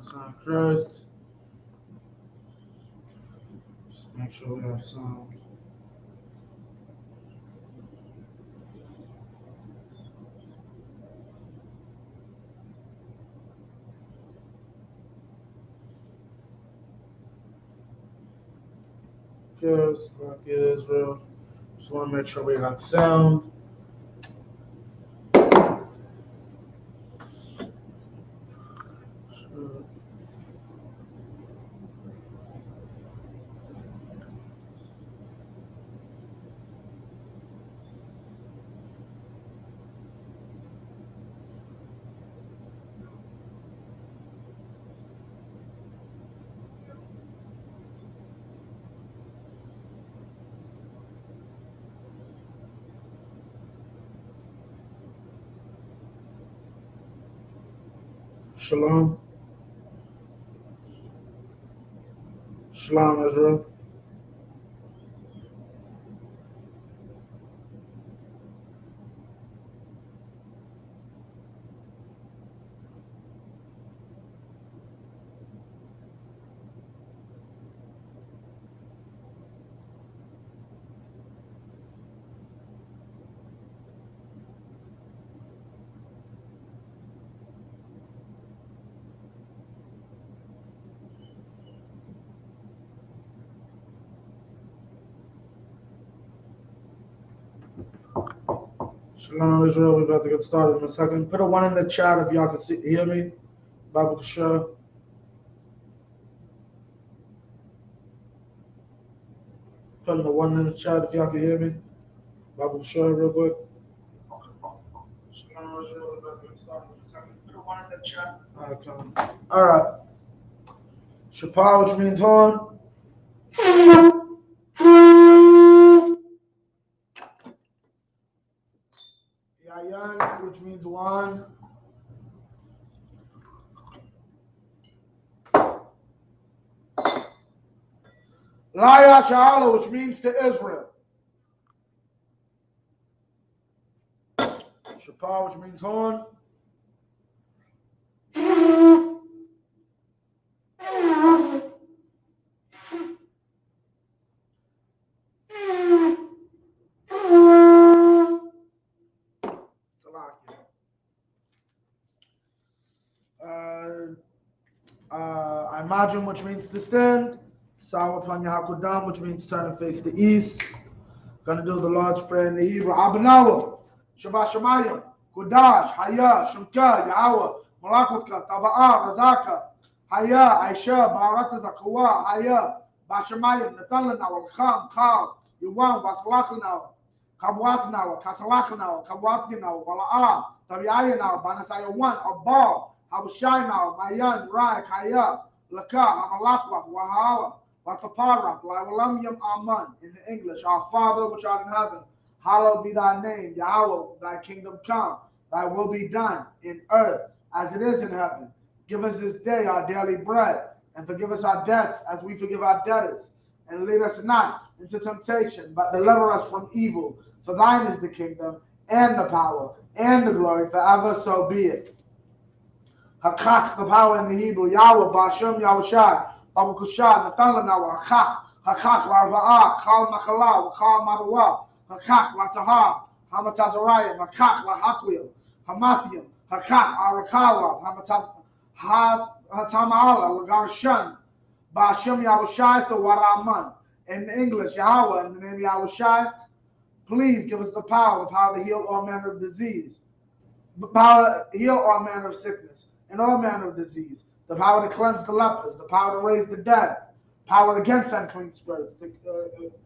Sound Christ. Just make sure we have sound. Yes, like Israel. Just want to make sure we got sound. Shalom. Shalom, Israel. Shalom, Israel. We're about to get started in a second. Put a one in the chat if y'all can hear me. Bible Kashar. Putting the one in the chat if y'all can hear me. Bible Kashar, real quick. Shalom, Israel. We're about to get started in a second. Put a one in the chat. All right, come. All right. Shapar, which means horn. Yayan, which means one. Laya Sha'ala, which means to Israel. Shapar, which means horn. Imagine, which means to stand. Sawa Panya Hakudam, which means turn and face the east. Gonna do the Lord's Prayer in the Hebrew. Abnawa, Shabbat Shemayim, Kudash, Haya, Shemka, Yahweh, Malakutka, Taba'a, Razaka, Haya, Aisha, Barata Zakawa, Haya, Bashamayim, Natalanawa, Kham, Khal, Yuwan, Basalakanawa, Kabwatanawa, Kasalakanawa, Kabwatanawa, Wala'a, Tabiayanawa, Banasayawan, Abba, Habushainawa, Mayan, Rai, Kaya, Laka, Amalakwa, Wahala, Wataparak, Lawalam Yam Aman, in the English, our Father which art in heaven, hallowed be thy name, Yahweh, thy kingdom come, thy will be done in earth as it is in heaven. Give us this day our daily bread, and forgive us our debts as we forgive our debtors. And lead us not into temptation, but deliver us from evil. For thine is the kingdom, and the power, and the glory, forever, so be it. Hakak, the power in the Hebrew, Yahweh, Bashem, Yahushai, Babu Kushad, Nathan Lanawa, Hakak, Larva'a, Kal Makala, Kal Marawa, Hakak, Lataha, Hamatazariah, Hakak, Lahakwil, Hamathium, Hakak, Arakawa, Hatamala, Lagarshan, Bashem Yahushai, the Waraman. In English, Yahweh, in the name of Yahushai, please give us the power to heal all manner of disease, the power to heal all manner of sickness, and all manner of disease, the power to cleanse the lepers, the power to raise the dead, power against unclean spirits,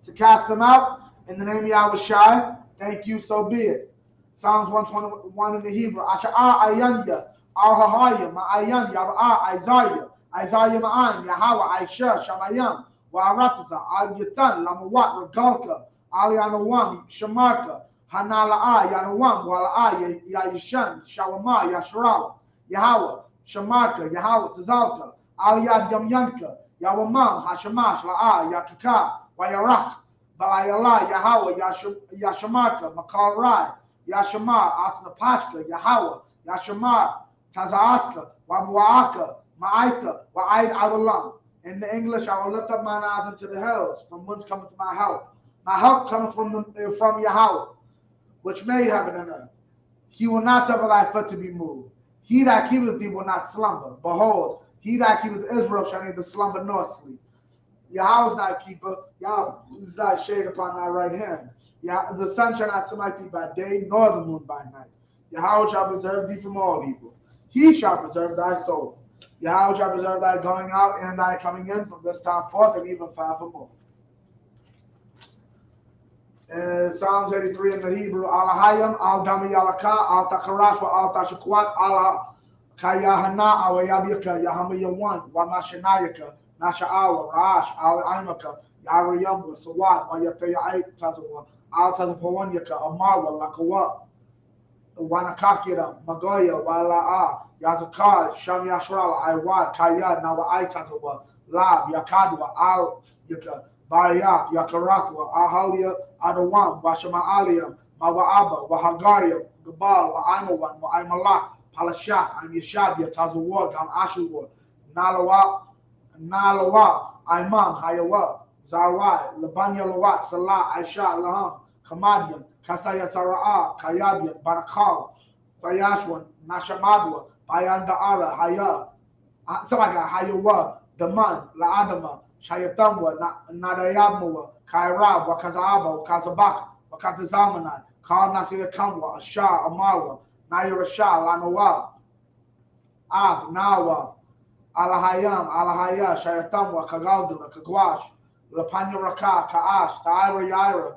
to cast them out in the name of Yahushai. Thank you, so be it. Psalms 121 in the Hebrew. Asha'a ayanya, arhahaya, ma'ayan, yaba'a, Isaiah, Isaiah ma'an, Yahweh, Aisha, Shamayam, wa'arataza, al-yatan, lamawat, regalka, aliyanawam, shamarka, hanala'a, yanawam, wala'a, yayishan, shawama, yashrala, Yahweh, Shamarka, Yahweh, Tazalka, Aliyad Yamyanka, Yawamam, Hashamash, La'a, Yakika, Wayarach, Balayala, Yahweh, Yashamarka, Makarai, Yashamar, Atnapashka, Yahweh, Yashamar, Tazaatka, Wabuaka, Ma'aita, wa'aid awalam. In the English, I will lift up mine eyes into the hills, from whence cometh my help. My help cometh from Yahweh, which made heaven and earth. He will not suffer thy foot to be moved. He that keepeth thee will not slumber. Behold, he that keepeth Israel shall neither slumber nor sleep. Yahweh is thy keeper. Yahweh is thy shade upon thy right hand. The sun shall not smite thee by day, nor the moon by night. Yahweh shall preserve thee from all evil. He shall preserve thy soul. Yahweh shall preserve thy going out and thy coming in from this time forth and even forevermore. Psalms 83 in the Hebrew, Alahayim, Al Dami Yalaka, Al Takarashwa, Al Tashakwat, Al Kayahana, Awayabika, Yahamayawan, Wamashanayaka, Nasha'awa, Rash, Al Imaka, Yarayamba, Sawat, Wayapaya Tazawa, Al Tazapawanyaka, Amarwa, Lakawa, Wanakakira, Magoya, Wala'a, Yazakar, Sham Yashrala, Iwad, Kaya, Nawa Aitazawa, Lab, Yakadwa, Al Yaka, Bariat, Yakarathwa, Ahalia, Adawam, Washama'aliam, Mawa'aba, Wahagaria, Gabal, Wa'aimawan, Wa'aimalak, Palashat, Am Yashabia, Tazawar, Gam Ashur, Nalawa, Imam, Hayawa, Zarwai, Labanya Lawat, Salah, Aisha, Laham, Kamadian, Kasaya Sara'a, Kayabian, Barakal, Bayashwan, Nashamadwa, Bayanda'ara, Haya, Salaga, Hayawa, Daman, La'adama, Shayatamwa, Nadayamwa, Kairab, Wakazaba, Wakazabak, Wakatazamanai, Kal Nasir Kamwa, Ashar, Amarwa, Nayarashah, Lanawa, Av, Nawa, Alahayam, Alahaya, Shayatamwa, Kagalduna, Kagwash, Lapanya Raka, Kaash, Taira Yaira,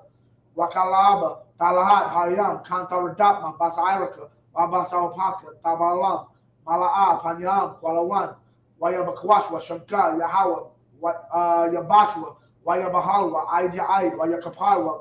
Wakalaba, Talahat, Hayam, Kantaradapma, Basairaka, Wabasawapatka, Tabalam, Mala'a, Panyam, Kualawan, Wayabakwashwa, Shamka, Yahawah, Yabashwa, Wayabahalwa, Aijaid, Wayakaparwa,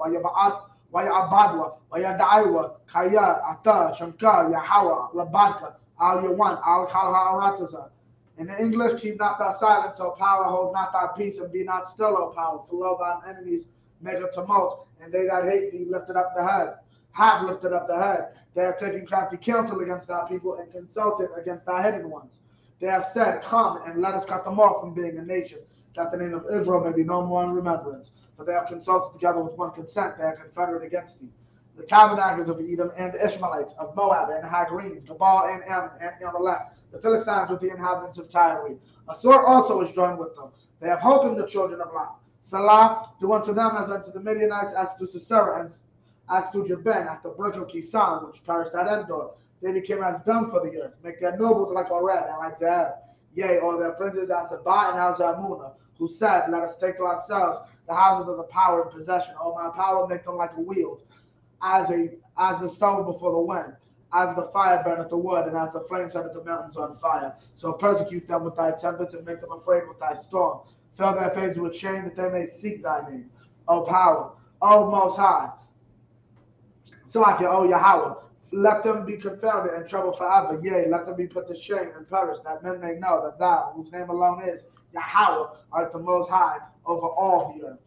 Wayabadwa, Wayadaiwa, Kaya, Ata, Shamka, Yahawa, Labadka, Al Yawan, Al Kalharataza. In the English, keep not thy silence, O power, hold not thy peace, and be not still, O power, for lo thine enemies make a tumult, and they that hate thee lifted up the head, have lifted up the head. They have taken crafty counsel against thy people, and consulted against thy hidden ones. They have said, come, and let us cut them off from being a nation, that the name of Israel may be no more in remembrance. For they have consulted together with one consent, they are confederate against thee. The tabernacles of Edom and the Ishmaelites, of Moab and the Hagarenes, Gebal and Ammon and Amalek, the Philistines with the inhabitants of Tyre. Assur also is joined with them. They have hope in the children of Lot. Salah, do unto them as unto the Midianites, as to Sisera, and as to Jabin, at the brook of Kisan, which perished at Endor. They became as dung for the earth, make their nobles like Oreb and like Zahab. Yea, or their princes as Sabah and Al-Zamunah, who said, let us take to ourselves the houses of the power and possession. O my power, make them like a wheel, as the stove before the wind, as the fire burneth the wood, and as the flame setteth the mountains on fire. So persecute them with thy tempests, and make them afraid with thy storm. Fill their faces with shame, that they may seek thy name. O power, O Most High, Salakia, O Yahweh, let them be confounded and troubled forever. Yea, let them be put to shame and perish, that men may know that thou, whose name alone is Yahweh, art the Most High over all the earth.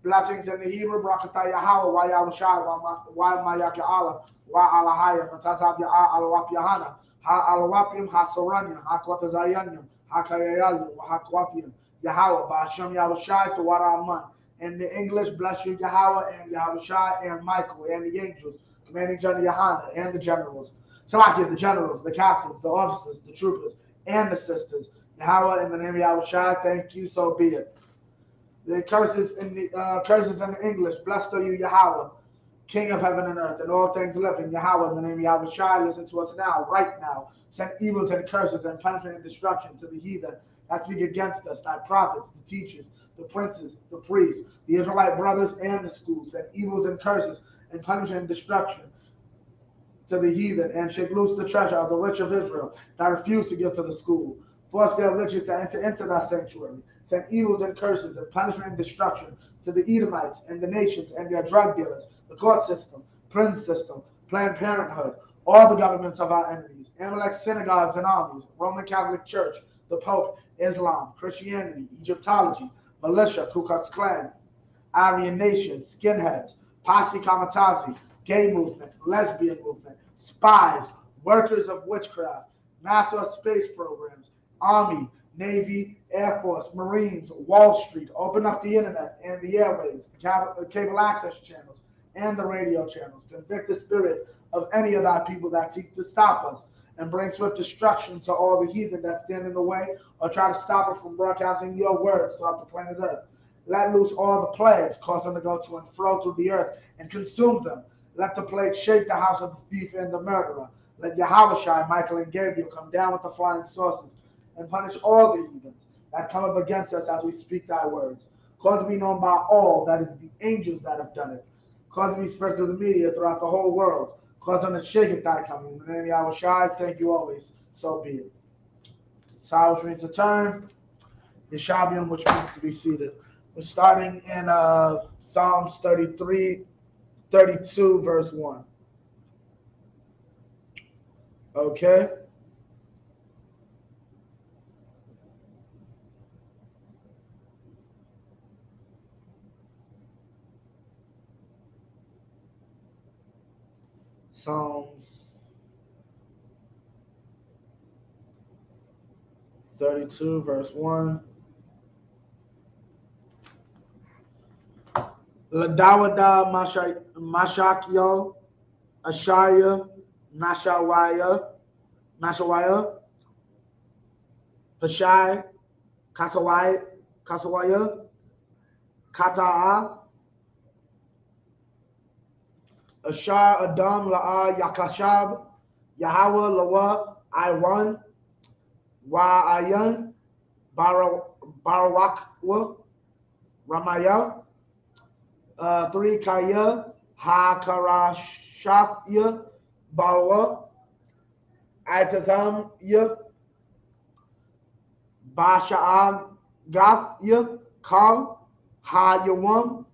Blessings in the Hebrew, Barakatah Yahweh, wa Yahushai, wa Mayaka Allah, wa Alahaya, Matazab Ya'a, Alawap Yahana, Ha Alawapim, Ha Soranyam, Ha Kwatazayanyam, Ha Kayayalim, Ha Kwatiam, Yahweh, Ba'ashem Yahushai, to Waraman. In the English, bless you, Yahweh, and Yahushai, and Michael, and the angels, commanding General Yahana, and the generals. Salakia, the generals, the captains, the officers, the troopers, and the sisters. Yahweh, in the name of Yahushai, thank you, so be it. The curses in the English, blessed are you, Yahweh, King of heaven and earth, and all things living. Yahweh, in the name of Yahushai, listen to us now, right now. Send evils and curses and punishment and destruction to the heathen that speak against us, thy prophets, the teachers, the princes, the priests, the Israelite brothers, and the schools. Send evils and curses and punishment and destruction to the heathen, and shake loose the treasure of the rich of Israel that refuse to give to the school. Force their riches to enter into thy sanctuary. Send evils and curses and punishment and destruction to the Edomites and the nations and their drug dealers, the court system, prison system, Planned Parenthood, all the governments of our enemies, Amalek synagogues and armies, Roman Catholic Church, the Pope, Islam, Christianity, Egyptology, militia, Ku Klux Klan, Aryan Nation, skinheads, posse kamikaze, gay movement, lesbian movement, spies, workers of witchcraft, NASA space programs, Army, Navy, Air Force, Marines, Wall Street. Open up the internet and the airways, cable access channels, and the radio channels. Convict the spirit of any of thy people that seek to stop us, and bring swift destruction to all the heathen that stand in the way or try to stop us from broadcasting your words throughout the planet Earth. Let loose all the plagues, cause them to go to and fro through the earth and consume them. Let the plague shake the house of the thief and the murderer. Let Yahushua, Michael, and Gabriel come down with the flying saucers and punish all the heathens that come up against us as we speak thy words. Cause to be known by all that it is the angels that have done it. Cause to be spread to the media throughout the whole world. Cause them to shake at thy coming. In the name of Yahushua, thank you always. So be it. Saw, which means to turn. Yeshabium, which means to be seated. We're starting in Psalms 32, verse 1. Okay? Psalms 32, verse 1. Ladawada Mashakyo, Ashaya, Nashawaya, Pashai, Kasawaya, Kata'a, Ashar Adam La'a Yakashab, Yahweh Lawa Iwan, Wa'ayan, Barawakwa, Ramaya, 3 Kaya, Hakarashafya, Bawa, Itazamya, Basha'agafya, Kal, Ha-Yawam,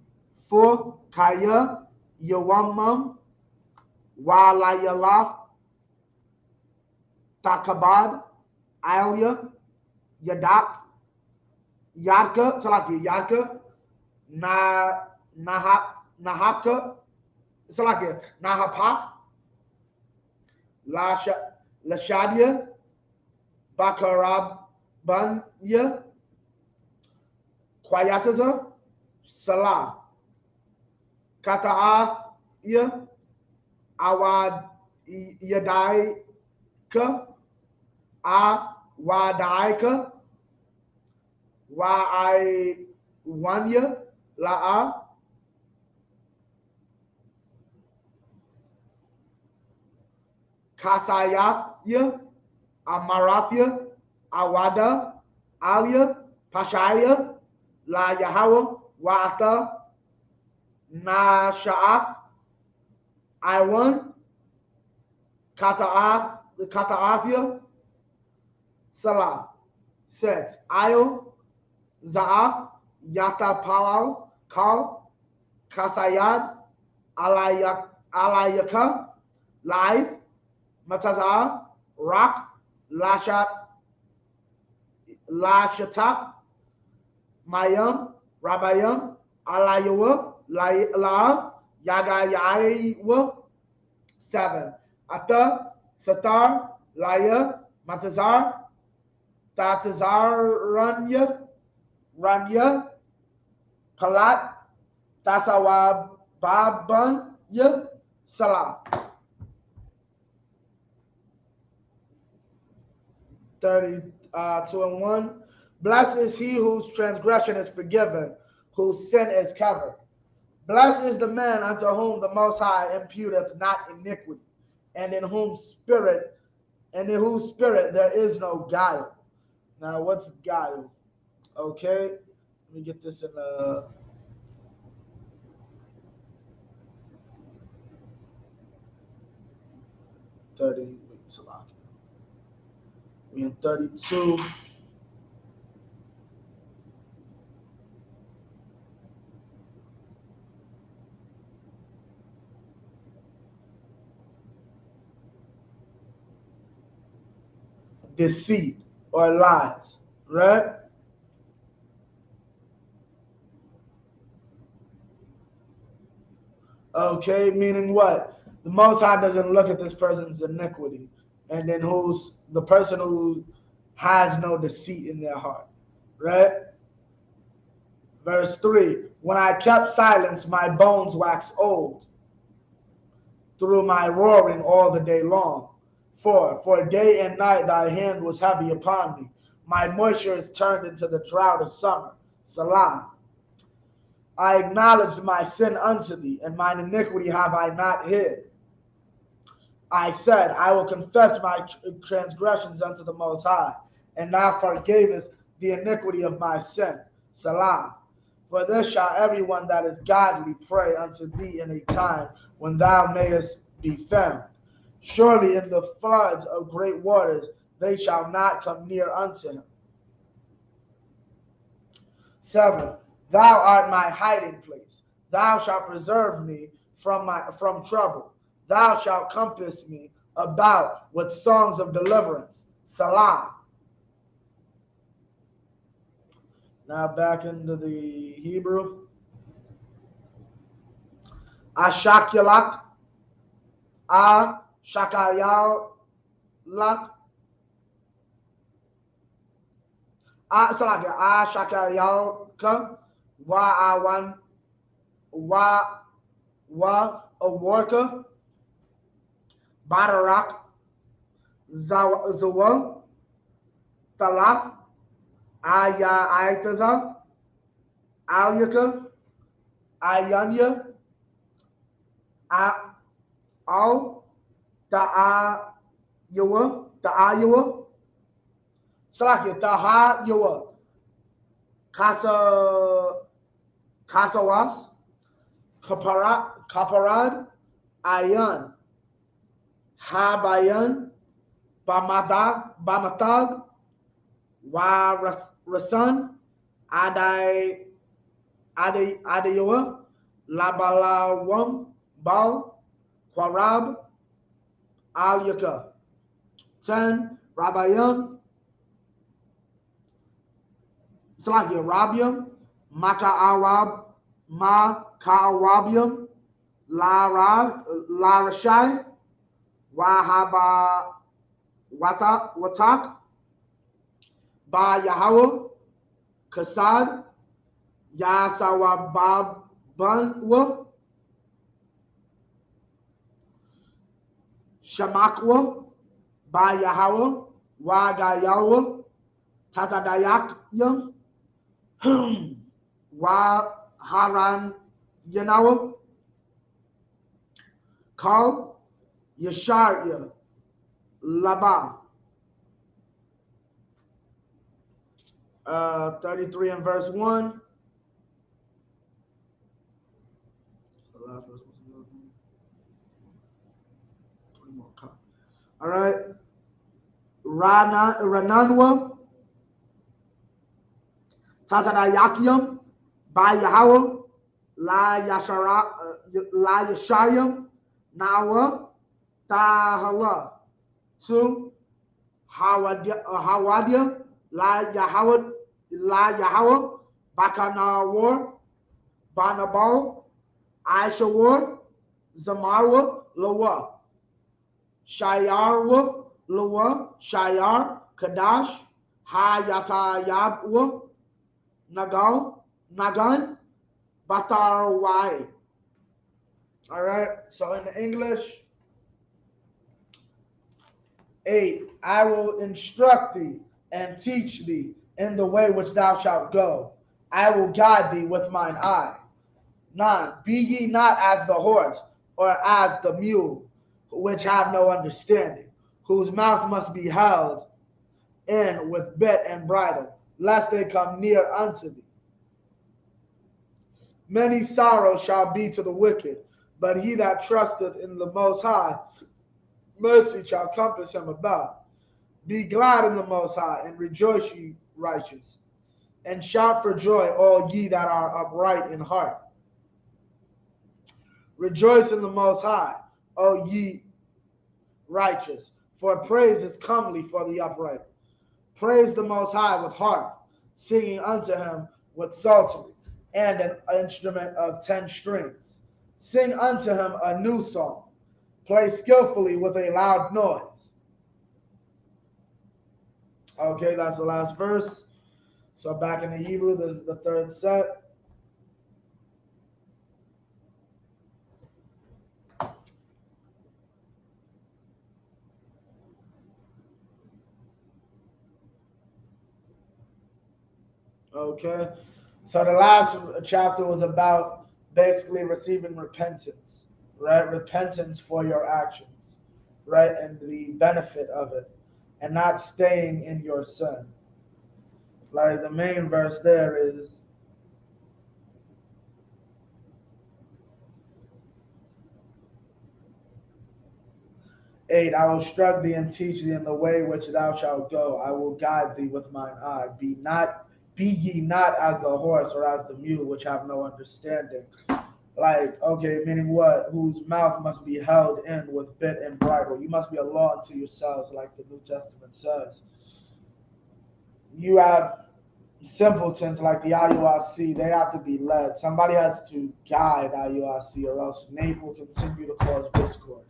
4 Kaya, Yawamam, Walayalaf, Takabad, Alia, Yadak, Yadka, Salaki, Yadka, Nahapka, Salaki, Nahapak, Lashadia, Bakarabanya, Kwayataza, Salah, Kata'afya, Awad Yadaika, Awadaika, Wa'aiwanya, La'a, Kasayafya, Amarathya, Awada, Alia, Pashaya, La Yahweh, Wa'ata, Nasha'af, Iwan, Kata'afya, Salah. 6. Ayo, Za'af, Yata Palal, Kal, Kasayad, Alayaka, Life, Matazar, Rock, Lashatap, Mayam, Rabayam, Alayawa, La, Yagayaiwa. 7. Ata, Satar, Laya, Matazar, Tatazar Ranya, Palat, Tasawababanya, Salah. 32 and 1. Blessed is he whose transgression is forgiven, whose sin is covered. Blessed is the man unto whom the Most High imputeth not iniquity, and in whose spirit there is no guile. Now, what's guile? Okay, let me get this in the 30. We in 32. Deceit or lies, right? Okay, meaning what? The Most High doesn't look at this person's iniquity, and then who's the person who has no deceit in their heart. Right? Verse 3, when I kept silence, my bones waxed old through my roaring all the day long. 4, for day and night thy hand was heavy upon me. My moisture is turned into the drought of summer. Salah. I acknowledged my sin unto thee, and mine iniquity have I not hid. I said, I will confess my transgressions unto the Most High, and thou forgavest the iniquity of my sin. Salah. For this shall everyone that is godly pray unto thee in a time when thou mayest be found. Surely in the floods of great waters they shall not come near unto him. 7. Thou art my hiding place. Thou shalt preserve me from trouble. Thou shalt compass me about with songs of deliverance. Salah. Now back into the Hebrew. Ashakyalat, Ashakayalat, Ashakayalka, Wa Awarka, Badarak, Zawal, Talak, Aya Aitaza, Alyaka, Ayanya, Al, Ta'ayawa, Salakia, Tahayawa, Kasawas, Kaparad, Ayan, Habayan, Bamatag, Wa Rasan, Adayawa, Labalawam, Bal, Quarab, Alyaka. 10. Rabayam, Salakia, Rabiam, Makaawabiam, Larashai, Wahaba Watak, Ba Yahweh, Kasad, Yasawababunwa, Shamakwa, Ba Yahweh, Wagayawa, Tazadayakyam, Wa Haran Yanawa, Kal, Yesharya, Laba. 33 and verse 1. All right. Rananwa, Tatadayakiam, Ba Yahweh, La Yashayam, Nawa, Tahala. 2. Hawadia, La Yahweh, Bakanawar, Banabal, Aishawar, Zamarwa, Lawa, Shayarwa, Lawa, Shayar, Kadash, Hayatayabwa, Nagan, Batarwai. All right, so in the English, 8. I will instruct thee and teach thee in the way which thou shalt go. I will guide thee with mine eye. 9. Be ye not as the horse or as the mule, which have no understanding, whose mouth must be held in with bit and bridle, lest they come near unto thee. Many sorrows shall be to the wicked, but he that trusteth in the Most High, mercy shall compass him about. Be glad in the Most High, and rejoice, ye righteous, and shout for joy, all ye that are upright in heart. Rejoice in the Most High, O ye righteous, for praise is comely for the upright. Praise the Most High with harp, singing unto him with psaltery, and an instrument of 10 strings. Sing unto him a new song. Play skillfully with a loud noise. Okay, that's the last verse. So back in the Hebrew, this is the third set. Okay. So the last chapter was about basically receiving repentance, right? Repentance for your actions, right? And the benefit of it, and not staying in your sin. Like the main verse there is 8. I will instruct thee and teach thee in the way which thou shalt go. I will guide thee with mine eye. Be ye not as the horse or as the mule, which have no understanding. Like, okay, meaning what? Whose mouth must be held in with bit and bridle. You must be a law unto yourselves, like the New Testament says. You have simpletons like the IUIC, they have to be led. Somebody has to guide IUIC, or else Nate will continue to cause discord.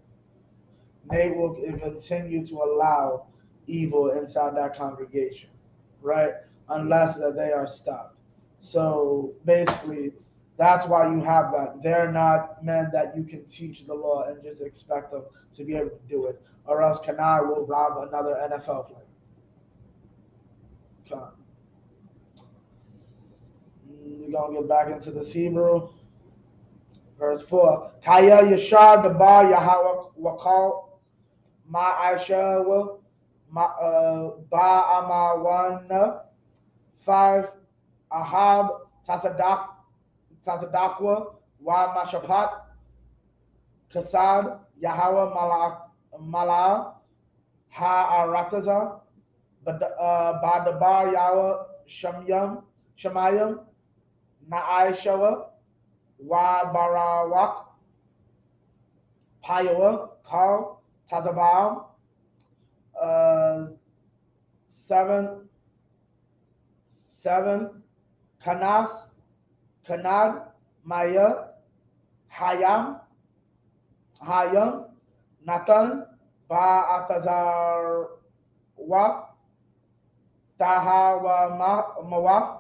Nate will continue to allow evil inside that congregation, right? Unless that they are stopped. So basically, that's why you have that. They're not men that you can teach the law and just expect them to be able to do it, or else Kanai will rob another NFL player. Come. We're gonna get back into this Hebrew. Verse 4. Kaya Yashar Dabar Yahawah Wakal Ma Aisha Ba Amawana 5 Ahab Tazadakwa Wa Mashapat Kasad Yahawah Mala Ha Arataza Badabar Yawa Shamayam Na'aishawa Wa Barawak Payawa Kal Tazabam 7 Kanad Maya Hayam Nathan Ba Atazar Waf Tahawa Mawaf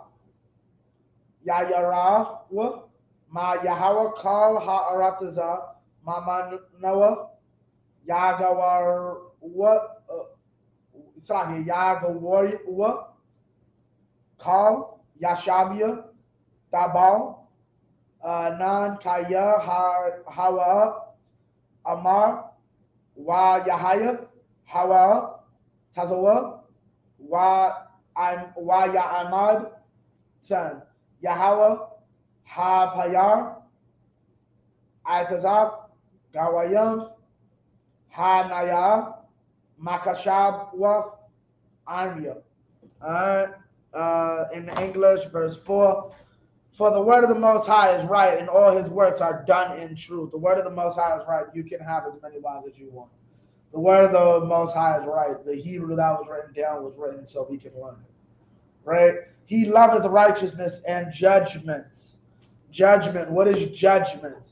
Yayara Ma Yahawa Kal Ha'arataza Mama Noah Yagawar what Sahi Yagawar Kal Yashabia Tabal Nan Kaya Hawa Amar Wa Yahaya Hawa Tazawa Wa Ya'amad 10 Yahweh Ha Payar Itazaf Gawayam Ha Naya Makashab Waf Anya. In English, verse 4. For the word of the Most High is right, and all his works are done in truth. The word of the Most High is right. You can have as many wives as you want. The word of the Most High is right. The Hebrew that was written down was written so we can learn it. Right? He loveth righteousness and judgments. Judgment. What is judgment?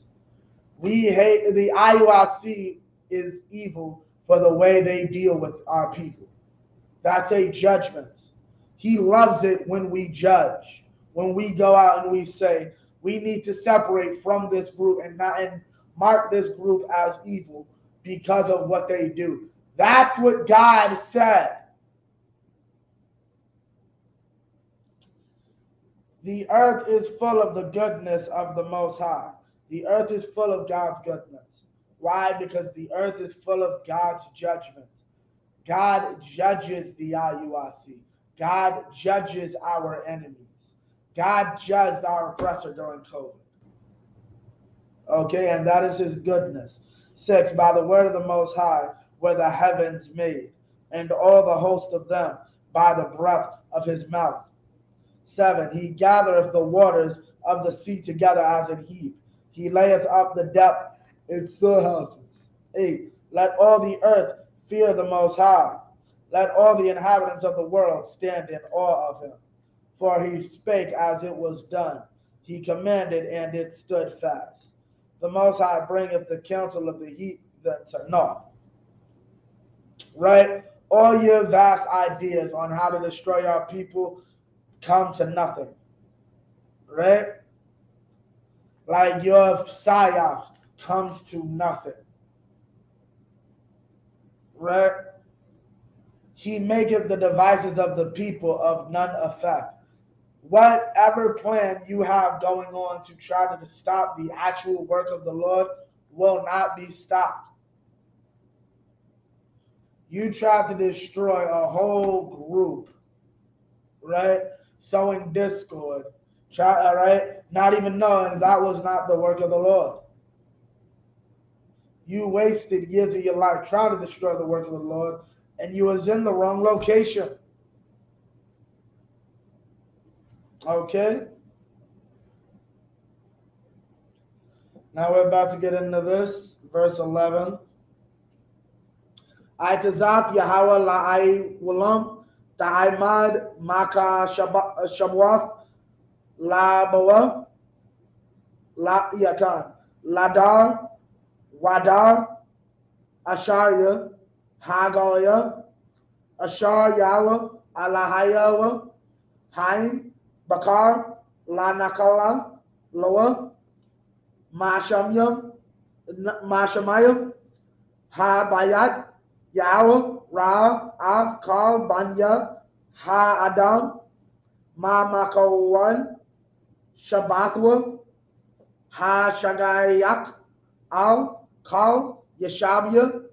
We hate the IUIC is evil for the way they deal with our people. That's a judgment. He loves it when we judge. When we go out and we say we need to separate from this group and mark this group as evil because of what they do. That's what God said. The earth is full of the goodness of the Most High. The earth is full of God's goodness. Why? Because the earth is full of God's judgment. God judges the IUIC. God judges our enemies. God judged our oppressor during COVID. Okay, and that is his goodness. 6, by the word of the Most High were the heavens made, and all the host of them by the breath of his mouth. 7, he gathereth the waters of the sea together as an heap. He layeth up the depth in storehouses. 8, let all the earth fear the Most High. Let all the inhabitants of the world stand in awe of him. For he spake as it was done. He commanded, and it stood fast. The Most High bringeth the counsel of the heathen to naught. Right? All your vast ideas on how to destroy our people come to nothing, right? Like your psyops comes to nothing, right? He maketh the devices of the people of none effect. Whatever plan you have going on to try to stop the actual work of the Lord will not be stopped. You tried to destroy a whole group, right? Sowing discord, right? Not even knowing that was not the work of the Lord. You wasted years of your life trying to destroy the work of the Lord, and you was in the wrong location. Okay? Now we're about to get into this, verse 11. Itazap Yahweh la'ai wulam ta'aimad maka shabwath la'bawa la'yakan ladar wadar asharya hagaya ashar Yahweh alahayawa hain bakar la nakala loa mashamayam ha bayat Yahweh Ra Av Kal Banya Ha Adam Ma Makawan Shabbathwa Ha Shagayak Al Kal Yeshabia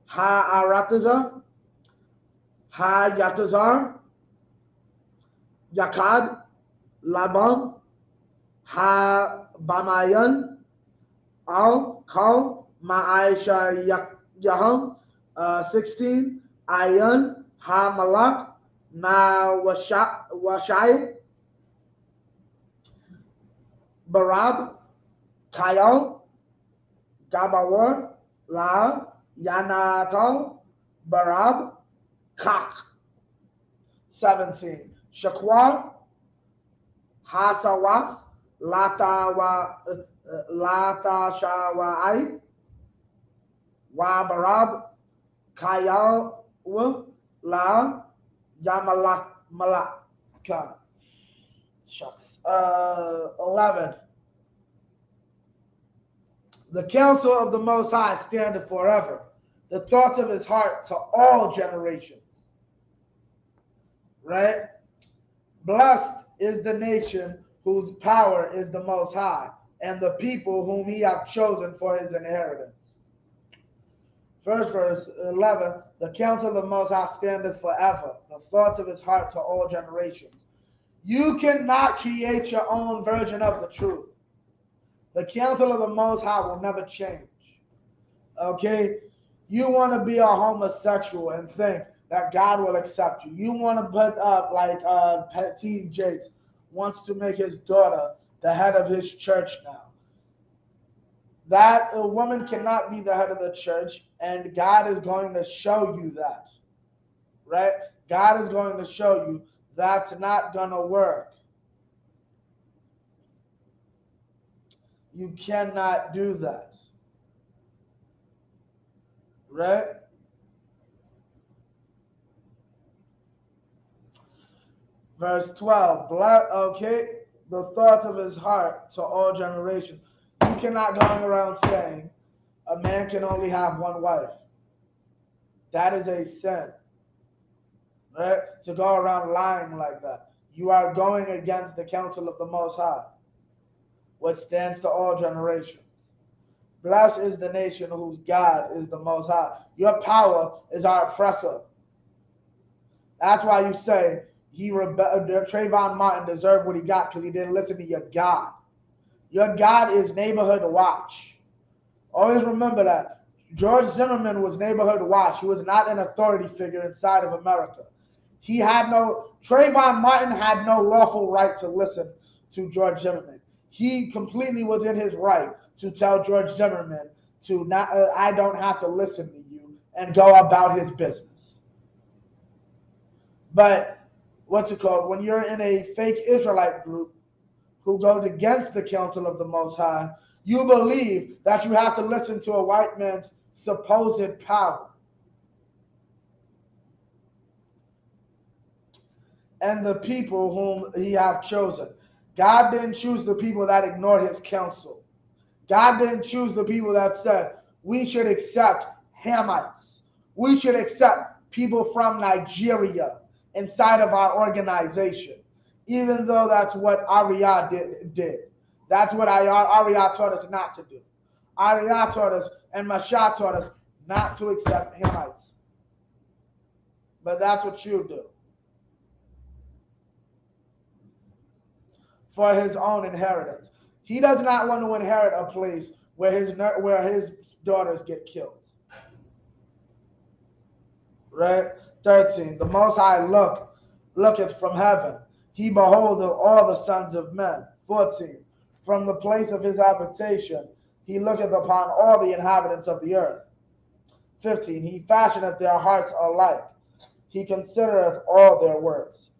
Ha Aratazar Ha Yatazar Yakad Labam Ha Bamayan Al Kal Ma'aisha Yaham 16 Ayan Ha Malak Na Washai Barab Kayal Gabawar La Yanatal Barab Kak 17 Shakwar Hasawas Lata Shawai Wa Barab Kayal La Yamalaka. Shucks. 11. The counsel of the Most High standeth forever, the thoughts of his heart to all generations. Right? Blessed is the nation whose power is the Most High, and the people whom he hath chosen for his inheritance. First verse 11, the counsel of the Most High standeth forever, the thoughts of his heart to all generations. You cannot create your own version of the truth. The counsel of the Most High will never change. Okay? You want to be a homosexual and think that God will accept you. You want to put up like Petit Jakes wants to make his daughter the head of his church now. That a woman cannot be the head of the church, and God is going to show you that, right? God is going to show you that's not going to work. You cannot do that, right? Verse 12, okay, the thoughts of his heart to all generations. You cannot go around saying a man can only have one wife. That is a sin, right? To go around lying like that. You are going against the counsel of the Most High, which stands to all generations. Blessed is the nation whose God is the Most High. Your power is our oppressor. That's why you say Trayvon Martin deserved what he got, because he didn't listen to your God. Your God is Neighborhood Watch. Always remember that. George Zimmerman was Neighborhood Watch. He was not an authority figure inside of America. Trayvon Martin had no lawful right to listen to George Zimmerman. He completely was in his right to tell George Zimmerman to not, I don't have to listen to you, and go about his business. But when you're in a fake Israelite group who goes against the counsel of the Most High, you believe that you have to listen to a white man's supposed power. and the people whom he have chosen. God didn't choose the people that ignored his counsel. God didn't choose the people that said, we should accept Hamites. We should accept people from Nigeria inside of our organization, even though that's what Arya did. That's what Arya taught us not to do. Arya taught us and Masha taught us not to accept Hamites. But that's what you do. For his own inheritance. He does not want to inherit a place where his daughters get killed. Right? 13. The Most High looketh from heaven. He beholdeth all the sons of men. 14. From the place of his habitation, he looketh upon all the inhabitants of the earth. 15. He fashioneth their hearts alike. He considereth all their works.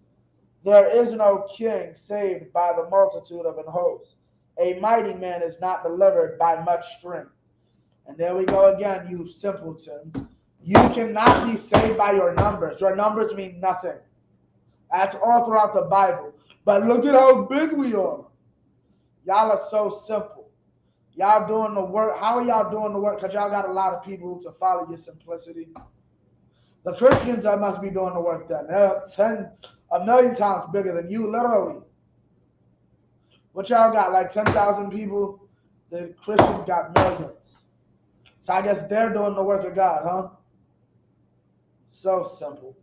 There is no king saved by the multitude of an host. A mighty man is not delivered by much strength. And there we go again, you simpletons. You cannot be saved by your numbers. Your numbers mean nothing. That's all throughout the Bible. But look at how big we are. Y'all are so simple. Y'all doing the work. How are y'all doing the work? Because y'all got a lot of people to follow your simplicity. The Christians must be doing the work then. They're a million times bigger than you, literally. What y'all got, like 10,000 people? The Christians got millions. So I guess they're doing the work of God, huh? So simple.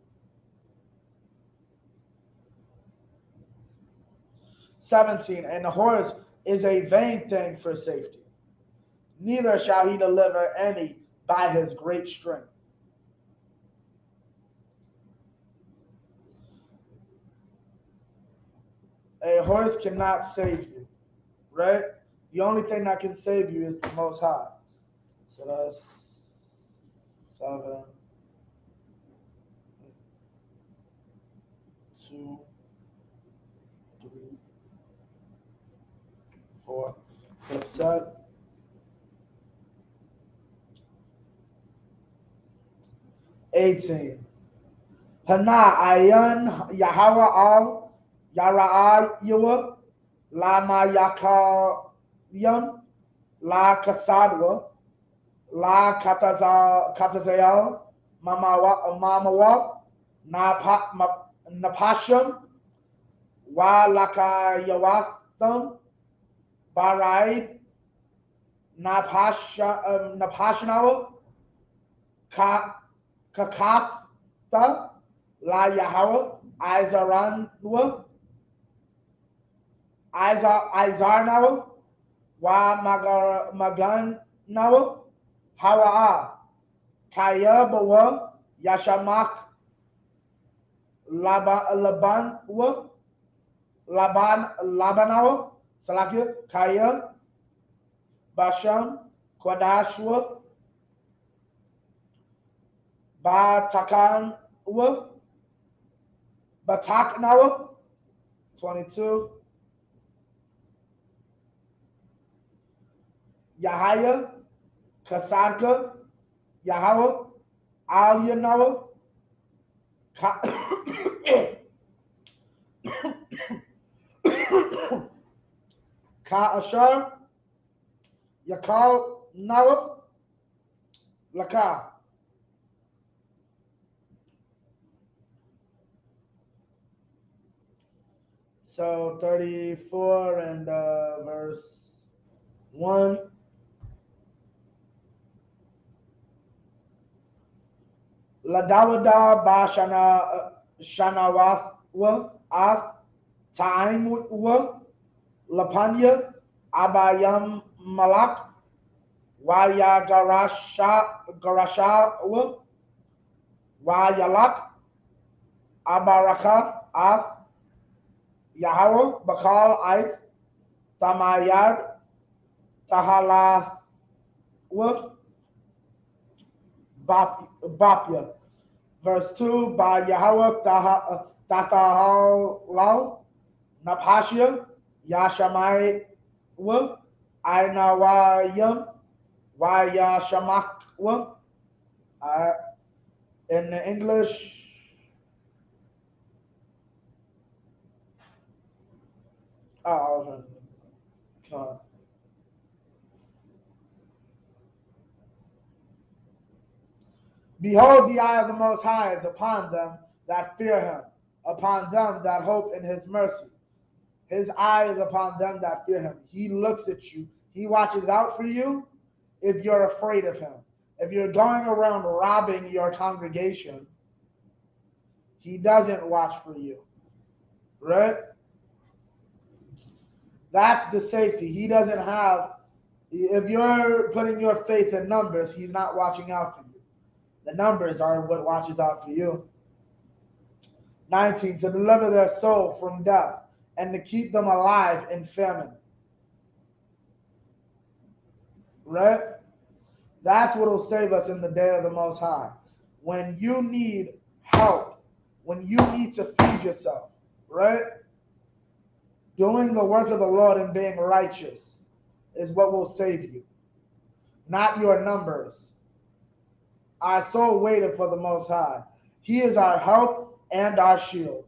17, and the horse is a vain thing for safety. Neither shall he deliver any by his great strength. A horse cannot save you, right? The only thing that can save you is the Most High. So that's 7, 2, 3, 4. Fifth set. 18. Hana ayan Yahweh al Yara'aywa Lama Yakayam La Kasadwa La Katazayal Mamawa Napasham Wa Lakayawatham Baraid Napashanawa Kakatha La Yahweh Izaranwa Izarnawa Wa Maganawa Hawa'a Kayabawa Yashamak Labanawa Salakia Kaya Basham Kodashwa Batakanawa 22. Yahaya Kasadka Yahweh Alyanawa Ka'ashar Yakal Nawa Laka. So 34 and verse 1. Ladawada ba shanawathwa af ta'imwa lapanya abayam malak waya garasha wayalak abaraka af Yahweh bakal aith tamayad tahalathwa Bapya. Verse 2, by Yahweh Tatahalal Napashya Yashamai Ainawayam Wayashamakwa. In the English, Oh, I was running. Come on. Behold, the eye of the Most High is upon them that fear him, upon them that hope in his mercy. His eye is upon them that fear him. He looks at you. He watches out for you if you're afraid of him. If you're going around robbing your congregation, he doesn't watch for you. Right? That's the safety. He doesn't have, if you're putting your faith in numbers, he's not watching out for you. The numbers are what watches out for you. 19, to deliver their soul from death and to keep them alive in famine. Right? That's what will save us in the day of the Most High. When you need help, when you need to feed yourself, right? Doing the work of the Lord and being righteous is what will save you, not your numbers. Our soul waited for the Most High. He is our help and our shield.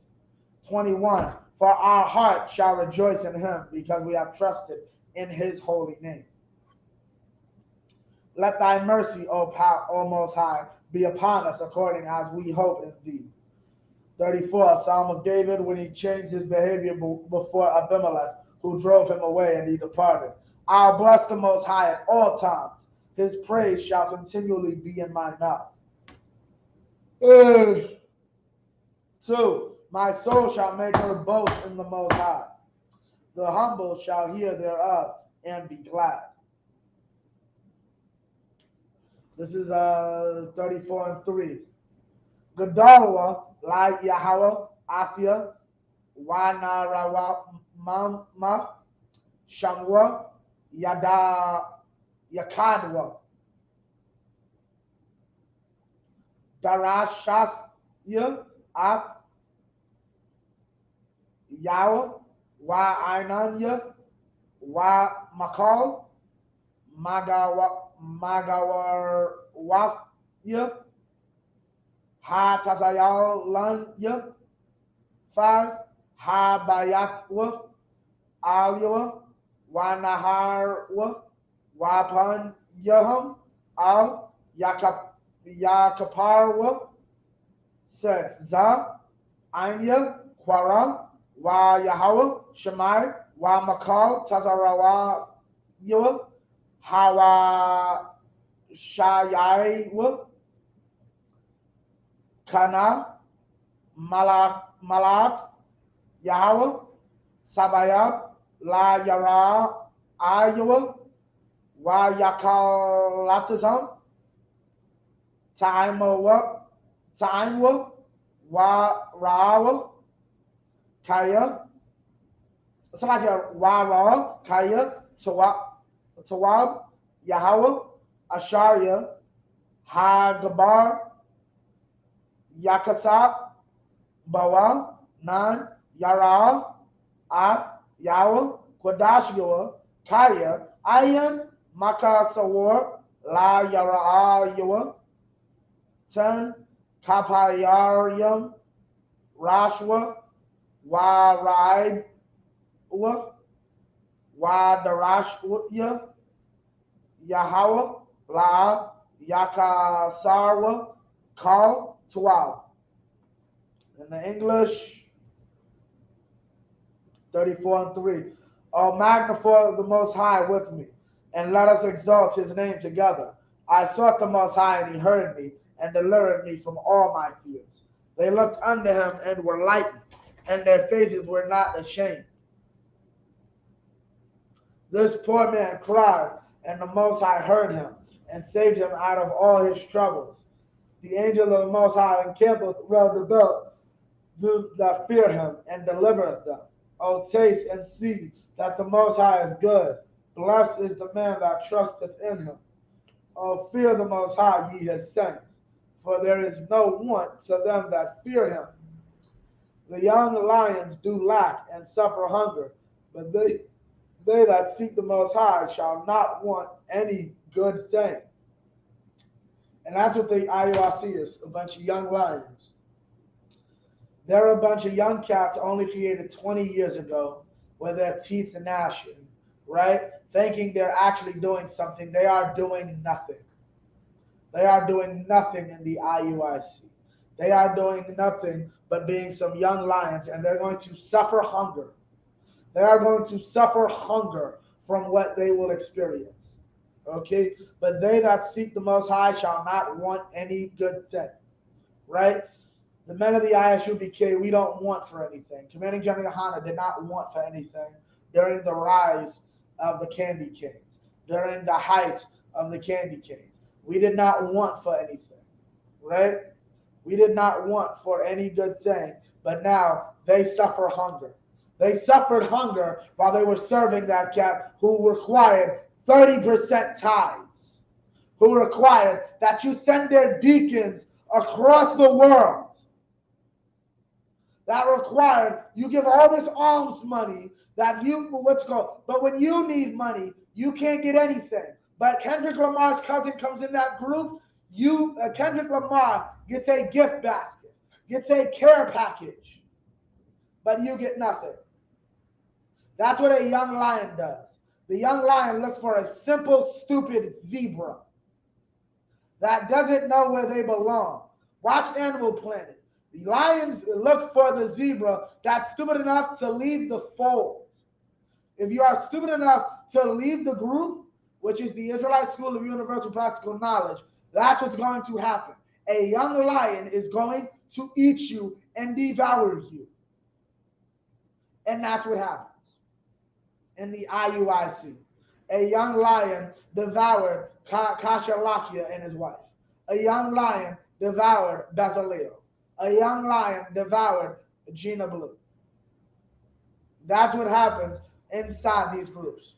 21, for our heart shall rejoice in him because we have trusted in his holy name. Let thy mercy, O Most High, be upon us according as we hope in thee. 34, Psalm of David, when he changed his behavior before Abimelech, who drove him away, and he departed. I'll bless the Most High at all times. His praise shall continually be in my mouth. 2, my soul shall make her boast in the Most High. The humble shall hear thereof and be glad. This is 34 and 3. Gadalwa, la Yahweh, Athia, Wanarawa, Mama, Shamwa, Yada, Yakadwa, Darashath, Ath, Yahweh, Wa Ainanya, Wa Makal, Magawar Wafya, Ha Tazayal Lanya, 5, Ha Bayatwa, Alyawa, Wa Naharwa, Wa Pan Yaham, Al Yakaparwa, 6, Za, Anya, Quara, Wa Yahweh, Shemai, Wa Makal, Tazarawa, Yawa, Hawa Shayaiwa, Kana, Malak, Yahweh, Sabayab, La Yara, Ayawa, Wa Yakalatazam, Taimwa, Wa Rawa, Kaya, it's like a Wa Ra, Kaya, Tawab, Yahweh, Asharia, Ha-Gabar, Yakasa, Bawa, 9, Yara, Af, Yahweh, Quadash, Kaya, Ayan, Makasawar, La Yara, Yawa, 10, Kapayarium, Rashwa, Wa Raib, Wa Darashya, Yahweh, La Yakasarwa, Kal, 12. In the English, 34 and 3. Oh, magnify the Most High with me, and let us exalt his name together. I sought the Most High, and he heard me, and delivered me from all my fears. They looked unto him and were lightened, and their faces were not ashamed. This poor man cried, and the Most High heard him, and saved him out of all his troubles. The angel of the Most High encampeth round about them that fear him, and delivereth them. O taste and see that the Most High is good. Blessed is the man that trusteth in him. O fear the Most High, ye his saints, for there is no want to them that fear him. The young lions do lack and suffer hunger, but they that seek the Most High shall not want any good thing. And that's what the IUIC is, a bunch of young lions. They're a bunch of young cats only created 20 years ago with their teeth gnashing, right? Thinking they're actually doing something. They are doing nothing. They are doing nothing in the IUIC. They are doing nothing but being some young lions, and they're going to suffer hunger. They are going to suffer hunger from what they will experience. Okay? But they that seek the Most High shall not want any good thing. Right? The men of the ISUBK, we don't want for anything. Commanding General Yohana did not want for anything during the rise of the candy canes, during the height of the candy canes. We did not want for anything, right? We did not want for any good thing, but now they suffer hunger. They suffered hunger while they were serving that cap who required 30% tithes, who required that you send their deacons across the world. That required you give all this alms money that you, what's called, but when you need money, you can't get anything. But Kendrick Lamar's cousin comes in that group, Kendrick Lamar gets a gift basket, gets a care package, but you get nothing. That's what a young lion does. The young lion looks for a simple, stupid zebra that doesn't know where they belong. Watch Animal Planet. The lions look for the zebra that's stupid enough to leave the fold. If you are stupid enough to leave the group, which is the Israelite School of Universal Practical Knowledge, that's what's going to happen. A young lion is going to eat you and devour you. And that's what happens in the IUIC. A young lion devoured Kashalakia and his wife. A young lion devoured Bezalel. A young lion devoured Gina Blue. That's what happens inside these groups.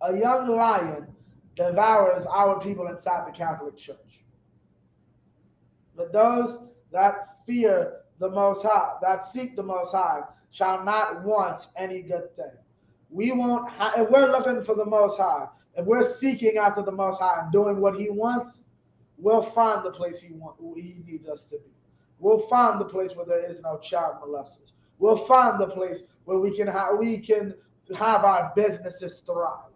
A young lion devours our people inside the Catholic Church. But those that fear the Most High, that seek the Most High, shall not want any good thing. We won't. If we're looking for the Most High, if we're seeking after the Most High and doing what He wants, we'll find the place He needs us to be. We'll find the place where there is no child molesters. We'll find the place where we can have our businesses thrive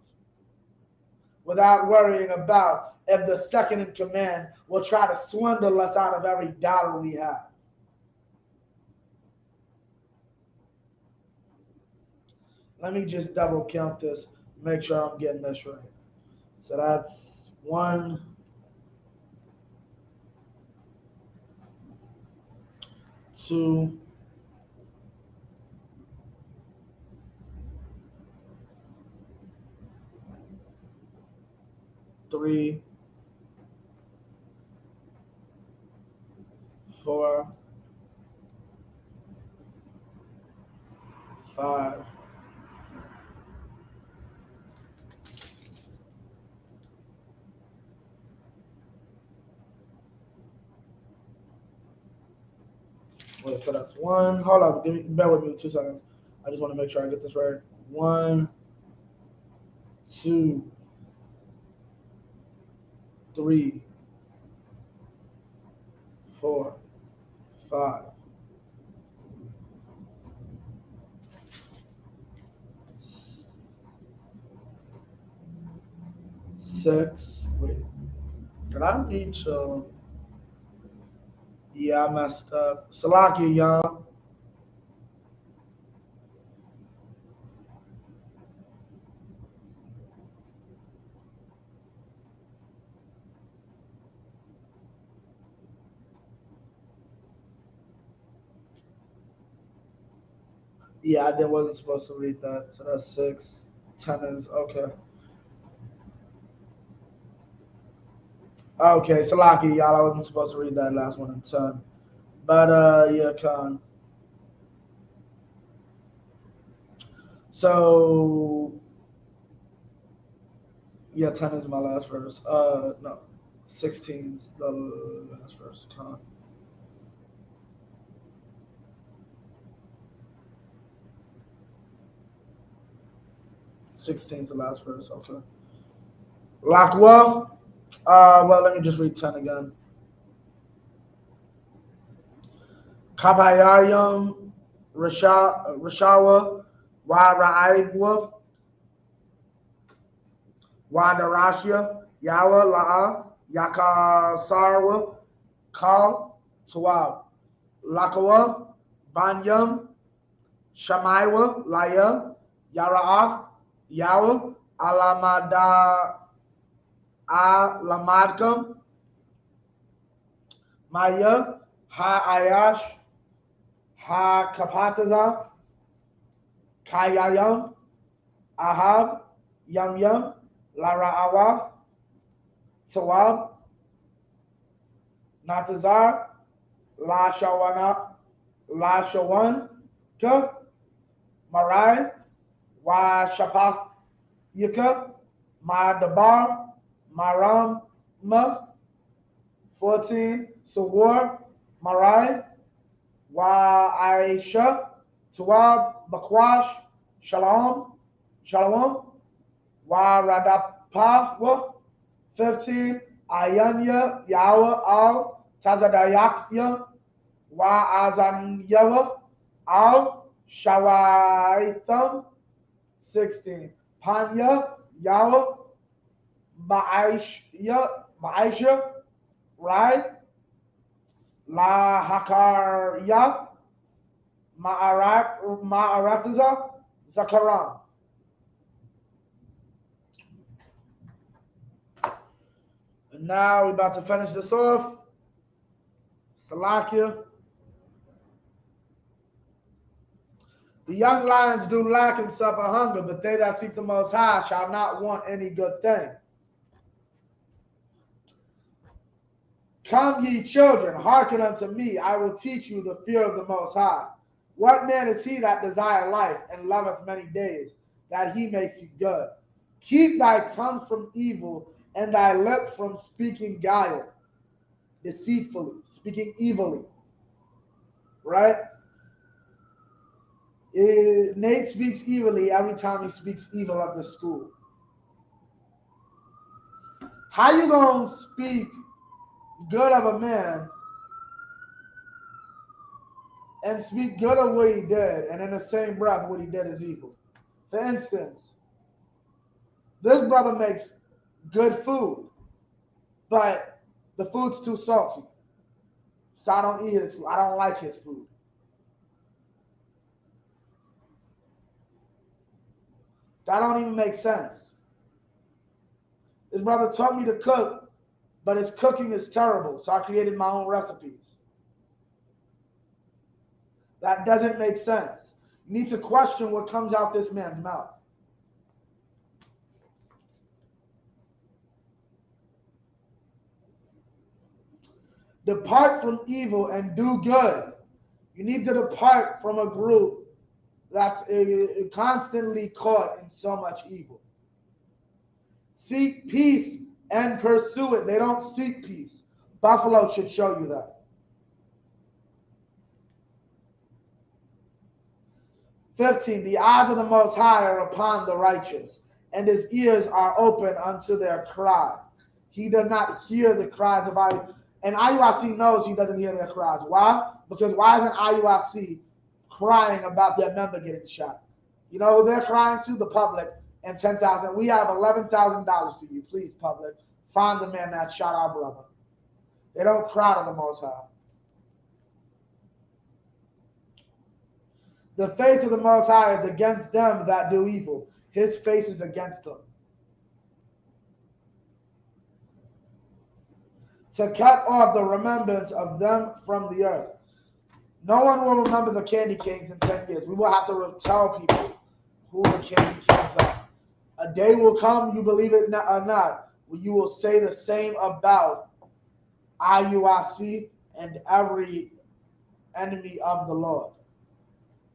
without worrying about if the second in command will try to swindle us out of every dollar we have. Let me just double count this, make sure I'm getting this right. So that's 1, 2, 3, 4, 5, 6. So that's 1. Hold up, bear with me 2 seconds. I just want to make sure I get this right. 1, 2, 3, 4, 5, 6. Wait, did I reach? Yeah, I messed up. Salaki, y'all. Yeah, I wasn't supposed to read that. So that's 6. 10 is okay. Okay, Salaki, y'all. I wasn't supposed to read that last one in 10. But yeah, Khan. So yeah, 10 is my last verse. No, 16 is the last verse. Khan. 16 is the last verse. Okay. Lakwa. Well, let me just read 10 again. Kabayarium Rashawa Wa Ra'aibwa, Wa Darashya, Yawa La'a, Yakasarwa, Kal, Tawab, Lakawa, Banyam, Shamaiwa, Laya, Yara'af, Yawa, Alamada, Alamadkam, Maya, Ha Ayash, Ha Kapataza, Kayayam, Ahab, Yam Yam, Lara Awaf, Tawab, Natazar, La Shawana, La Shawan, Ka, Marai, Wa Shapath Yika, Ma Dabar, Maram, 14, Sawar, Marai, Wa Aisha, Tawab, Bakwash, Shalom, Shalom, Wa Radapahwa, 15, Ayanya, Yawa, Al, Tazadayakya, Wa Azanyawa, Al, Shawaitam, 16, Panya, Yawa, Ma'aisha, Rai, La Hakarya, Ma'arataza, Zakaram. And now we're about to finish this off. Salakia. The young lions do lack and suffer hunger, but they that seek the Most High shall not want any good thing. Come, ye children, hearken unto me. I will teach you the fear of the Most High. What man is he that desire life and loveth many days, that he may see good? Keep thy tongue from evil and thy lips from speaking guile, deceitfully, speaking evilly. Right? Nate speaks evilly every time he speaks evil of the school. How you gonna speak good of a man and speak good of what he did, and in the same breath what he did is evil? For instance, this brother makes good food, but the food's too salty, so I don't eat his food. I don't like his food. That don't even make sense. His brother taught me to cook, but his cooking is terrible, so I created my own recipes. That doesn't make sense. You need to question what comes out this man's mouth. Depart from evil and do good. You need to depart from a group that's constantly caught in so much evil. Seek peace and pursue it. They don't seek peace. Buffalo should show you that. "15, the eyes of the Most High are upon the righteous, and his ears are open unto their cry. He does not hear the cries of IUIC. And IUIC knows he doesn't hear their cries. Why? Because why isn't IUIC crying about their member getting shot? You know who they're crying to? The public. And 10,000. We have $11,000 for you. Please, public, find the man that shot our brother. They don't cry to the Most High. The face of the Most High is against them that do evil. His face is against them. To cut off the remembrance of them from the earth. No one will remember the candy canes in 10 years. We will have to tell people who the candy canes are. A day will come, you believe it or not, where you will say the same about IUIC and every enemy of the Lord.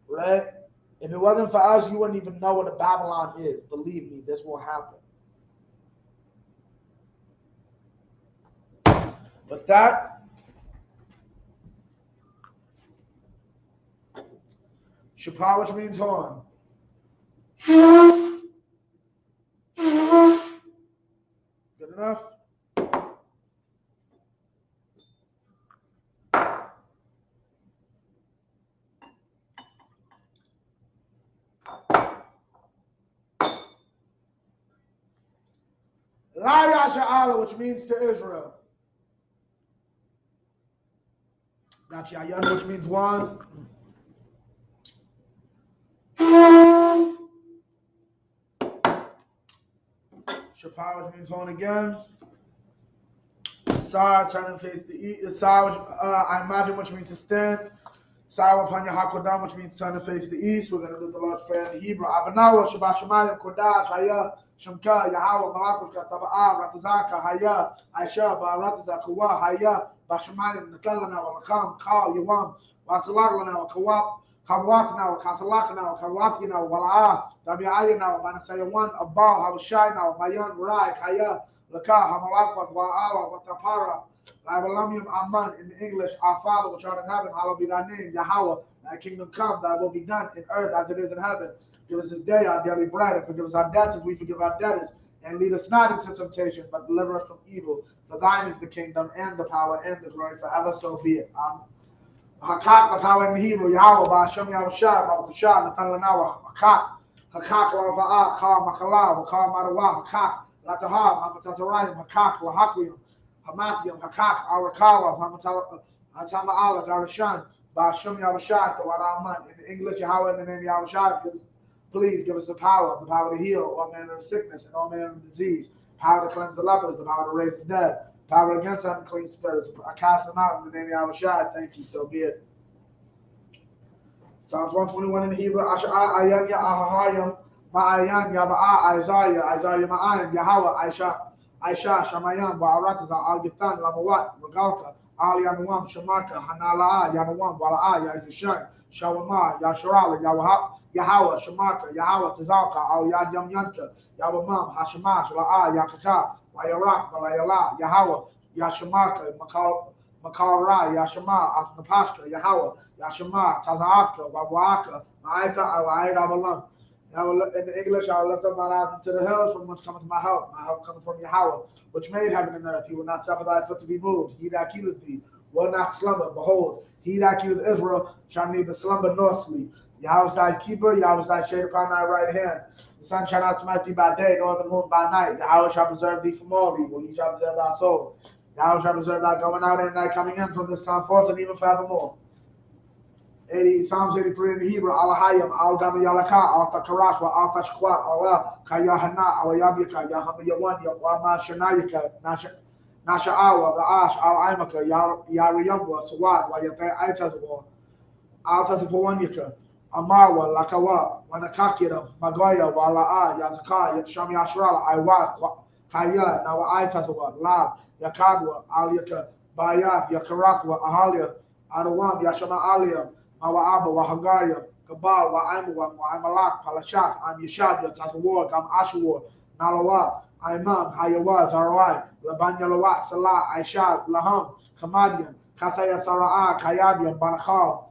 Right? If it wasn't for us, you wouldn't even know what a Babylon is. Believe me, this will happen. With that, Shapar, which means horn. Good enough? La Yasha'ala, which means to Israel. Dachiayan, which means one. Shapar, which means one again. Sar, turn and face the east. Sar, I imagine, which means to stand. Sar upon your hakodam, which means turn and face the east. We're going to do the Lord's Prayer in the Hebrew. Abanawa, Shabbat Shemayim, Kodash, Haya, Shemka, Yahweh, Malakuka, Taba'ah, Ratazaka, Haya, Aisha, Barataza, Kawa, Haya, Bashemayim, Natalana, Walakam, Kal, Yawam, Wasalagana, Kawap, Kawatna, Kasalakana, Kawatina, Wala'a, Tabi'ayana, Manasayawan, Abal, Hawashina, Mayan, Rai, Kaya, Laka, Hamalakwa, Wa'ala, Watapara, Lavalamium Aman in English, our Father which art in heaven, hallowed be thy name, Yahweh, thy kingdom come, thy will be done in earth as it is in heaven. Give us this day our daily bread, and forgive us our debts as we forgive our debtors. And lead us not into temptation, but deliver us from evil. For thine is the kingdom, and the power, and the glory forever, so be it. Amen. Hakak, the power in the Hebrew, Yahweh, Ba'ashem Yahushua, Ba'akusha, Natan Lanawa, Hakak, Hakak, Lava'a, Ka Makala, Ka Marawa, Hakak, Lataham, Hamatataraim, Hakak, Lahakwim, Hamathium, Hakak, Arakawa, Hatama'ala, Garashan, Ba'ashem Yahushua, the Wadaman. In English, Yahweh, in the name of Yahushua, please give us the power to heal all manner of sickness and all manner of disease, power to cleanse the lepers, the power to raise the dead, power against unclean spirits. I cast them out in the name of Yahushua. Thank you, so be it. Psalms 121 in the Hebrew, Asha'a Ayan Ya'ahayam, Ma'ayan Yaba'a Isaiah, Isaiah Ma'ayan, Yahweh, Aisha, Shamayam, Ba'arataza, Al-Gitan, Lamawat, Regalka, Al Yanuam, Shamaka, Hanala'a, Yanuam, Wala'a, Yahushan, Shawama, Yasharala, Yahweh, Shamaka, Yahweh, Tazalka, Al Yad Yam Yanka, Yawamam, Hashamash, La'a, Yakaka, Wayarak, Walayala, Yahweh, Yashamaka, Makara, Yashama, Napashka, Yahweh, Yashama, Tazahaka, Wawaka, Ma'aita, Awaida Balam. In the English, I will lift up my eyes into the hills from whence cometh my help. My help cometh from Yahweh, which made heaven and earth. He will not suffer thy foot to be moved. He that keepeth thee will not slumber. Behold, he that keepeth Israel shall neither slumber nor sleep. Yahweh is thy keeper, Yahweh is thy shade upon thy right hand. The sun shall not smite thee by day, nor the moon by night. Yahweh shall preserve thee from all evil. He shall preserve thy soul. Yahweh shall preserve thy going out and thy coming in from this time forth and even forevermore. Psalms 83 in the Hebrew, Alahayim, Al Gama Yalaka, Al Takarashwa, Al Tashkwat, Al Kayahana, Al Yabika, Yahama Yawan, Yawama Shanayika, Nasha'awa, Ra'ash, Al Imaka, Yariyamwa, Sawad, Wayate Aitazwa, Al Tazapawanyika, Amarwa, Lakawa, Wanakakira, Magoya, Wala'a, Yazaka, Sham Yashrala, Iwad, Kaya, Nawa Aitazwa, Lab, Yakadwa, Al Yaka, Bayath, Yakarathwa, Ahalia, Adawam, Yashama Aliyam, Mawa'aba, Wahagaya, Kabal, Wa'aimuwa, Wa'aimalak, Palashak, Am Yeshad, Tazawar, Gam Ashawar, Nalawa, Imam, Hayawa, Zarai, Labanya Lawat, Salah, Aishad, Laham, Kamadian, Kasaya Sara'a, Kayabian, Banakal,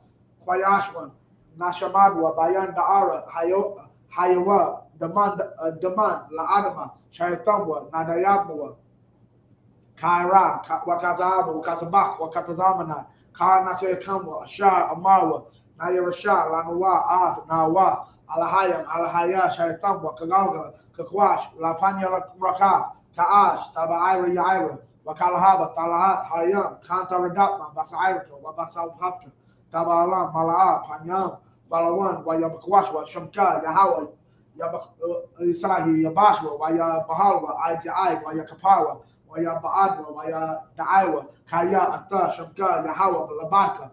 Kwayashwan, Nashamadwa, Bayan Da'ara, Hayawa, Daman, La'adama, Shayatamwa, Nadayabwa, Kaira, Wakazabu, Wakatabak, Wakatazamana, Ka Nasir Kamwa, Ashar, Amarwa, Nayarasha, Lanawa, Af, Nawa, Alahayam, Alahaya, Shaitamwa, Kagalga, Kakwash, Lapanya Raka, Kaash, Tabaira Yaira, Wakalahaba, Talahat, Hayam, Kanta Redatma, Basairaka, Wabasal Hafka, Tabalam, Malaa, Panyam, Balawan, Wayabakwashwa, Shamka, Yahweh, Isahi, Yabashwa, Wayabahalwa, Ayai, Wayakapawa, Waya Ba'adwa, Waya Da'aiwa, Kaya, Ata, Shamka, Yahweh, Labaka,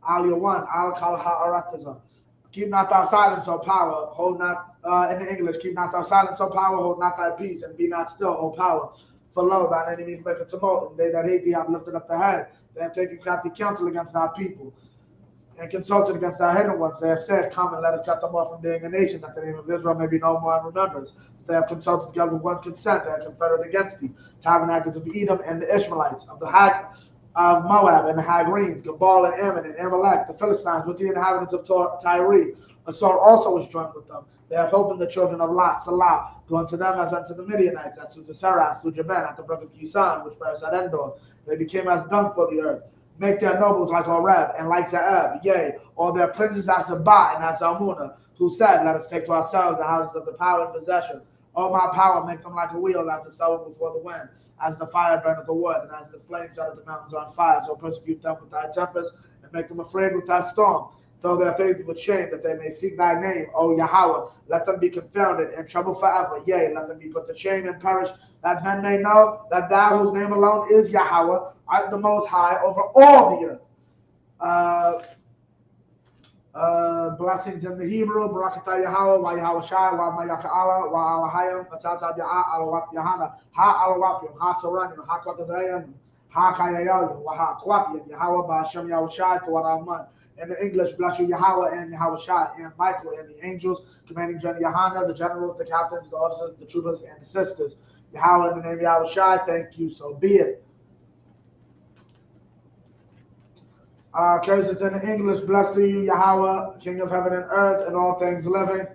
Aliyawan, Al Kalha Arataza. Keep not thy silence, O power, hold not, in the English, keep not thy silence, O power, hold not thy peace, and be not still, O power. For lo, thine enemies make a tumult, and they that hate thee have lifted up their head. They have taken crafty counsel against thy people, and consulted against thy hidden ones. They have said, come and let us cut them off from being a nation, that the name of Israel may be no more in remembrance. They have consulted together with one consent. They have confederate against thee. Tabernacles of Edom and the Ishmaelites, of the of Moab and the Hagarenes, Gabal and Ammon and Amalek, the Philistines with the inhabitants of Tyre. Assault also was joined with them. They have opened the children of Lot, Salah, going to them as unto the Midianites, as to the Saras, to Jaban, at the brook of Kisan, which bears at Endor. They became as dung for the earth. Make their nobles like Oreb and like Zaeb, yea, or their princes as Abba and as Almunah, who said, let us take to ourselves the houses of the power and possession. Oh, my power, make them like a wheel, as the sower before the wind, as the fire burneth the wood, and as the flames out of the mountains on fire. So persecute them with thy tempest, and make them afraid with thy storm. Fill their faith with shame, that they may seek thy name, O Yahweh. Let them be confounded and troubled forever. Yea, let them be put to shame and perish, that men may know that thou, whose name alone is Yahweh, art the Most High over all the earth. Blessings in the Hebrew, Barakatah Yahweh, wa Yahweh Shai, wa Mayaka'ala, wa Alahayim, Atazab Ya'a, Alawap Yahana, Ha Alawapim, Ha Saranim, Ha Kwatazayim, Ha Kayayim, wa Ha Kwatiyim, Yahweh Ba'ashem Yahweh Shai, to what Aman. In the English, bless you Yahweh and Yahweh Shai, and Michael and the angels, commanding General Yahana, the generals, the captains, the officers, the troopers, and the sisters. Yahweh in the name of Yahweh Shai, thank you, so be it. Curses in the English, blessed are you, Yahweh, King of heaven and earth, and all things living.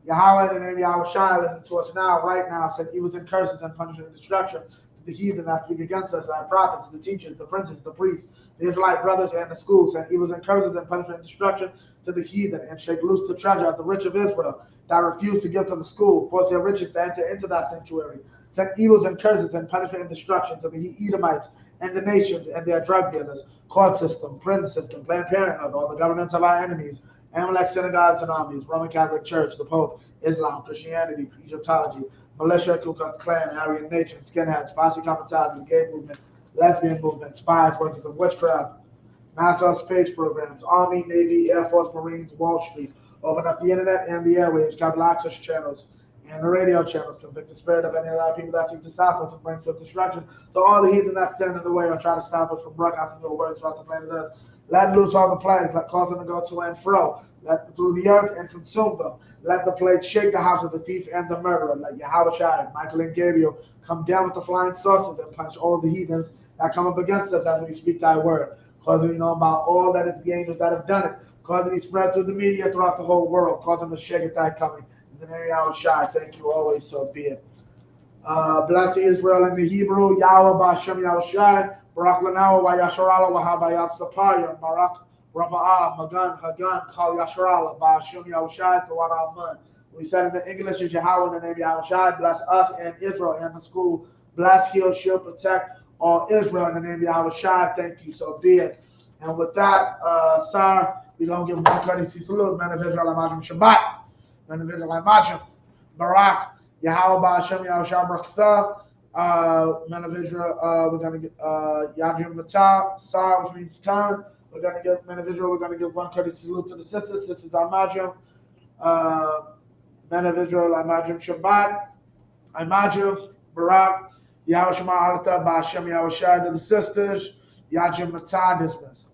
Yahweh, in the name of Yahweh Shai, listen to us now, right now, send evils and curses and punishment and destruction to the heathen that speak against us, our prophets, the teachers, the princes, the priests, the Israelite brothers, and the schools. Send evils and curses and punishment and destruction to the heathen, and shake loose the treasure of the rich of Israel that refuse to give to the school, force their riches to enter into that sanctuary. Send evils and curses and punishment and destruction to the Edomites and the nations and their drug dealers, court system, prison system, Planned Parenthood, all the governments of our enemies, Amalek synagogues and armies, Roman Catholic Church, the Pope, Islam, Christianity, Egyptology, militia, Ku Klux Klan, Aryan Nation, skinheads, posse comitatus, gay movement, lesbian movement, spies, workers of witchcraft, NASA space programs, Army, Navy, Air Force, Marines, Wall Street. Open up the internet and the airwaves, cable access channels, and the radio channels. Convict the spirit of any of our people that seek to stop us and bring swift destruction. So all the heathen that stand in the way or try to stop us from broadcasting your words throughout the planet Earth. Let loose all the plagues, let cause them to go to and fro, let through the earth and consume them. Let the plague shake the house of the thief and the murderer. Let Yahweh Shai, Michael and Gabriel come down with the flying saucers and punish all the heathens that come up against us as we speak thy word. Cause them to know about all that it's the angels that have done it. Cause them to be spread through the media throughout the whole world. Cause them to shake at thy coming. In the name of Yahweh Shai, thank you always, so be it. Bless Israel in the Hebrew, Yahweh Ba'ashem Yahweh Shai, Barak Lanawa wa Yasharala wa Habayat Sapaya, Barak Rapa'ah, Magan, Hagan, Kal Yasharala, Ba'ashem Yahweh Shai, Tawar Aman. We said in the English is Yahweh in the name of Yahweh Shai, bless us and Israel and the school, bless, heal, shield, protect all Israel in the name of Yahweh Shai, thank you, so be it. And with that, sir, we're going to give one courtesy salute, man of Israel, Amajim Shabbat. Barak, Yahweh Ba'ashem Yahweh Shai Barakatah, men of Israel, we're going to get Yadrim Matah, Sar, which means turn. We're going to give men of Israel, we're going to give one courtesy salute to the sisters. Sisters Amajim, men of Israel, Amajim Shabbat, Amajim, Barak, Yahweh Shema Alata Ba'ashem Yahweh Shai to the sisters, Yadrim Matah, dismiss.